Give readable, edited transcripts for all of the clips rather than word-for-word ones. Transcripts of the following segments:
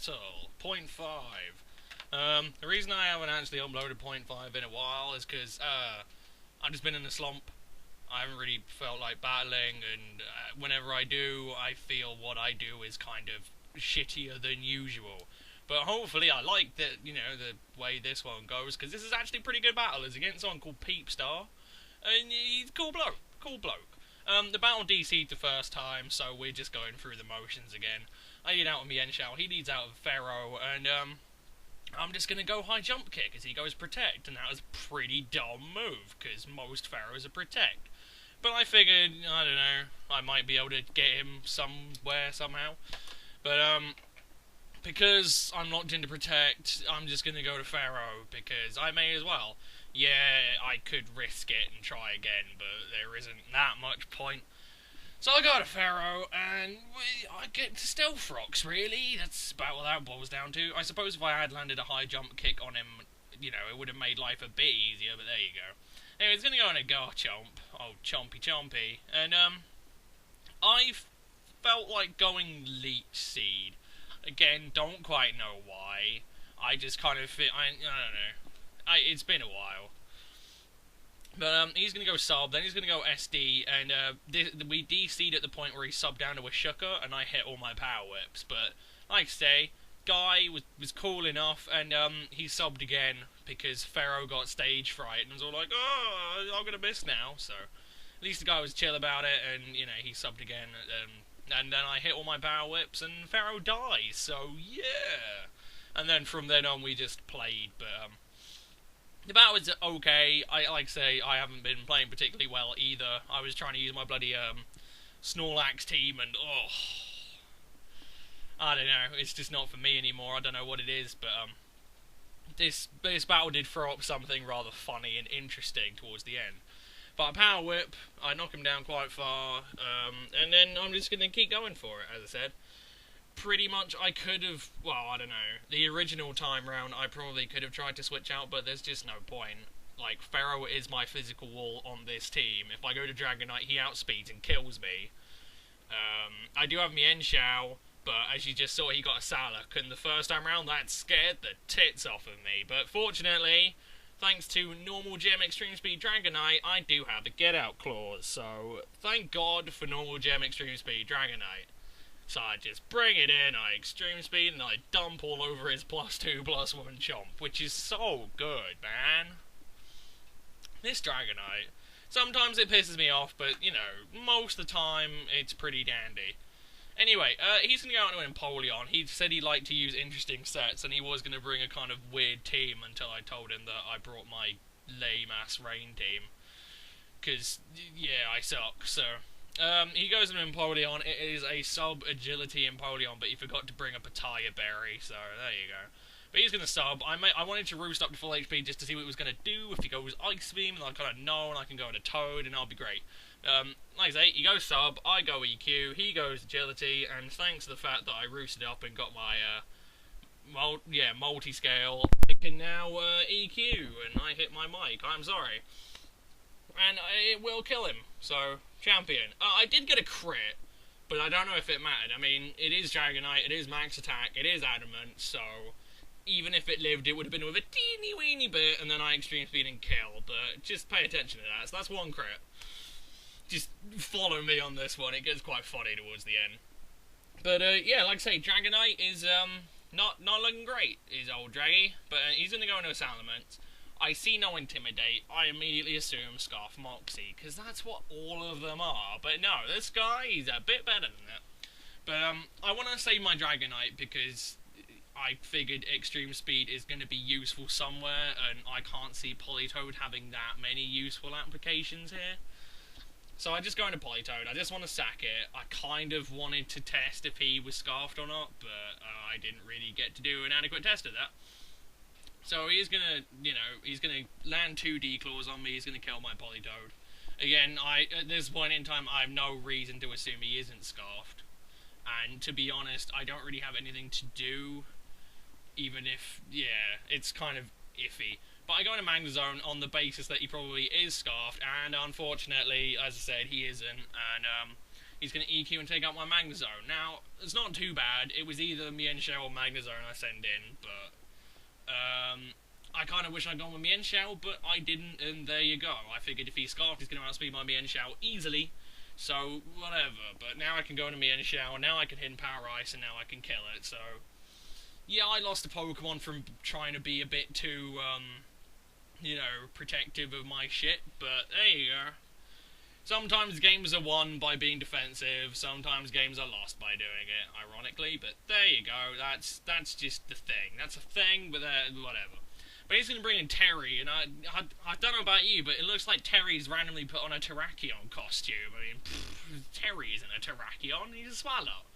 battle, point 5. The reason I haven't actually uploaded point 5 in a while is because I've just been in a slump. I haven't really felt like battling, and whenever I do, I feel what I do is kind of shittier than usual. But hopefully I like the way this one goes, because this is actually a pretty good battle. It's against someone called Peepstar, and he's a cool bloke. The battle DC'd the first time, so we're just going through the motions again. I lead out with my Shell, he leads out with Pharaoh, and I'm just going to go high jump kick as he goes protect, and that was a pretty dumb move, because most Pharaohs are protect. But I figured, I don't know, I might be able to get him somewhere, somehow. But, because I'm locked into protect, I'm just going to go to Pharaoh, because I may as well. Yeah, I could risk it and try again, but there isn't that much point. So I go to Pharaoh, and I get to stealth rocks, really. That's about what that boils down to. I suppose if I had landed a high jump kick on him, it would have made life a bit easier, but there you go. Anyway, it's going to go in a Garchomp. Oh, chompy. And, I felt like going Leech Seed. Again, don't quite know why. I just kind of I don't know. It's been a while. But he's going to go sub, then he's going to go SD, and we DC'd at the point where he subbed down to a Shucker, and I hit all my power whips. But, like I say, Guy was cool enough, and he subbed again, because Pharaoh got stage fright, and was all like, oh, I'm going to miss now. So, at least the guy was chill about it, and, he subbed again, and then I hit all my power whips, and Pharaoh dies, so, yeah. And then from then on, we just played, but, the battle was okay. Like I say, I haven't been playing particularly well either. I was trying to use my bloody Snorlax team, and I don't know. It's just not for me anymore. I don't know what it is, but this battle did throw up something rather funny and interesting towards the end. But a power whip, I knock him down quite far, and then I'm just gonna keep going for it. As I said. Pretty much I could have, well, I don't know, the original time round I probably could have tried to switch out, but there's just no point. Like, Pharaoh is my physical wall on this team. If I go to Dragonite, he outspeeds and kills me. I do have my Enshao, but as you just saw, he got a Salak, and the first time round that scared the tits off of me. But fortunately, thanks to normal gem extreme speed Dragonite, I do have the get out clause, so thank God for normal gem extreme speed Dragonite. So I just bring it in, I extreme speed, and I dump all over his +2/+1 chomp, which is so good, man. This Dragonite, sometimes it pisses me off, but, most of the time, it's pretty dandy. Anyway, he's going to go out into Empoleon. He said he liked to use interesting sets, and he was going to bring a kind of weird team until I told him that I brought my lame-ass rain team. Because, yeah, I suck, so... he goes into Empoleon. It is a sub-agility Empoleon, but he forgot to bring up a Tire Berry, so there you go. But he's going to sub. I wanted to roost up to full HP just to see what he was going to do. If he goes Ice Beam, then I kind of know, and I can go into Toad, and I'll be great. Like I say, he goes sub, I go EQ, he goes agility, and thanks to the fact that I roosted up and got my, multi-scale, I can now EQ, and I hit my mic. I'm sorry. And it will kill him, so... Champion. I did get a crit, but I don't know if it mattered. I mean, it is Dragonite, it is max attack, it is adamant, so even if it lived, it would have been with a teeny weeny bit, and then I extreme speed and kill, but just pay attention to that. So that's one crit. Just follow me on this one, it gets quite funny towards the end. But, yeah, like I say, Dragonite is, not looking great, is old Draggy, but he's gonna go into a Salamence. I see no Intimidate, I immediately assume Scarf Moxie, because that's what all of them are. But no, this guy, he's a bit better than that. But I want to save my Dragonite, because I figured Extreme Speed is going to be useful somewhere, and I can't see Politoed having that many useful applications here. So I just go into Politoed, I just want to sack it. I kind of wanted to test if he was Scarfed or not, but I didn't really get to do an adequate test of that. So he's gonna, he's gonna land 2 D-claws on me, he's gonna kill my Politoed. Again, at this point in time, I have no reason to assume he isn't Scarfed. And to be honest, I don't really have anything to do, even if, yeah, it's kind of iffy. But I go into Magnezone on the basis that he probably is Scarfed, and unfortunately, as I said, he isn't. And he's going to EQ and take out my Magnezone. Now, it's not too bad. It was either Mienshao or Magnezone I send in, but I kind of wish I'd gone with Mienshao, but I didn't, and there you go. I figured if he's Scarfed, he's going to outspeed my Mienshao easily, so whatever. But now I can go into Mienshao, now I can hit Power Ice, and now I can kill it, so yeah, I lost a Pokemon from trying to be a bit too, you know, protective of my shit, but there you go. Sometimes games are won by being defensive, sometimes games are lost by doing it, ironically, but there you go, that's just the thing. That's a thing, but whatever. But he's going to bring in Terry, and I don't know about you, but it looks like Terry's randomly put on a Terrakion costume. I mean, Terry isn't a Terrakion, he's a Swallow.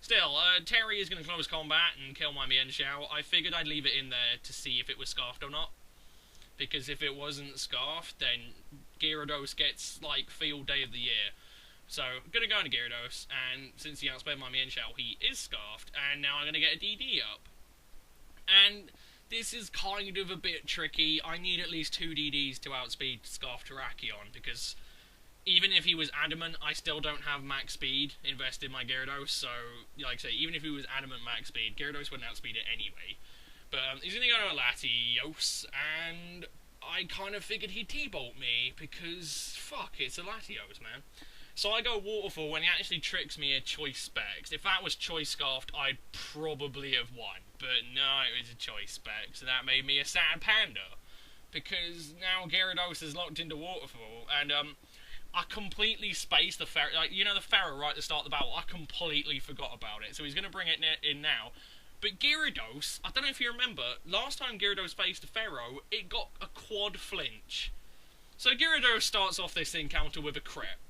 Still, Terry is going to close combat and kill my Mienshao. I figured I'd leave it in there to see if it was Scarfed or not. Because if it wasn't Scarfed, then Gyarados gets, like, field day of the year. So, I'm going to go into Gyarados, and since he outsped my Mienshao, he is Scarfed, and now I'm going to get a DD up. And this is kind of a bit tricky. I need at least 2 DDs to outspeed Scarfed Terrakion, because even if he was Adamant, I still don't have max speed invested in my Gyarados, so, like I say, even if he was Adamant max speed, Gyarados wouldn't outspeed it anyway. But he's going to go to Latios, and I kind of figured he'd T-Bolt me, because, fuck, it's a Latios, man. So I go Waterfall when he actually tricks me at Choice Specs. If that was Choice Scarfed, I'd probably have won. But no, it was a Choice Specs, so that made me a sad panda. Because now Gyarados is locked into Waterfall, and I completely spaced the Pharaoh. Like, you know the Pharaoh right at the start of the battle? I completely forgot about it. So he's going to bring it in now. But Gyarados, I don't know if you remember, last time Gyarados faced the Pharaoh, it got a quad flinch. So Gyarados starts off this encounter with a crit.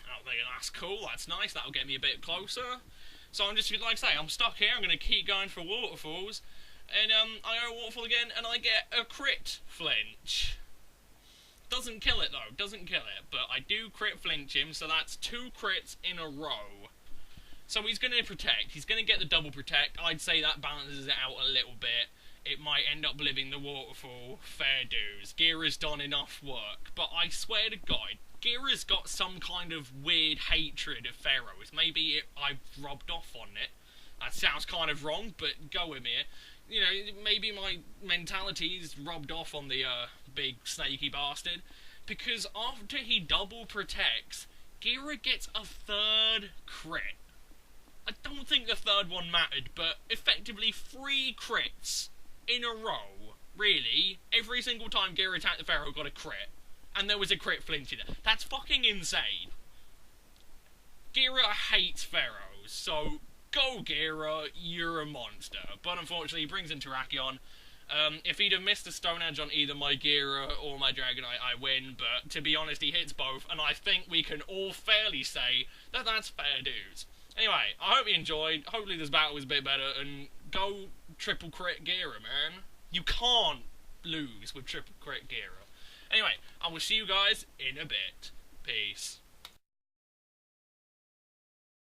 I'm thinking, that's cool, that's nice, that'll get me a bit closer. So I'm just, like I say, I'm stuck here, I'm going to keep going for Waterfalls. And I go Waterfall again, and I get a crit flinch. Doesn't kill it though, doesn't kill it, but I do crit flinch him, so that's 2 crits in a row. So he's going to protect, he's going to get the double protect. I'd say that balances it out a little bit. It might end up living the Waterfall, fair dues. Gyara's done enough work, but I swear to God, Gyara's got some kind of weird hatred of Pharaohs. Maybe I've rubbed off on it. That sounds kind of wrong, but go with me. You know, maybe my mentality's rubbed off on the big snaky bastard, because after he double protects, Gyara gets a 3rd crit. I don't think the 3rd one mattered, but effectively 3 crits in a row. Really, every single time Gyara attacked the Pharaoh got a crit, and there was a crit flinch in it. That's fucking insane. Gyara hates Pharaohs, so go Gyara, you're a monster. But unfortunately, he brings in Terrakion. If he'd have missed a Stone Edge on either my Gyara or my Dragonite, I win, but to be honest, he hits both, and I think we can all fairly say that that's fair dues. Anyway, I hope you enjoyed. Hopefully this battle was a bit better, and go triple crit Gyara, man. You can't lose with triple crit Gyara. Anyway, I will see you guys in a bit. Peace.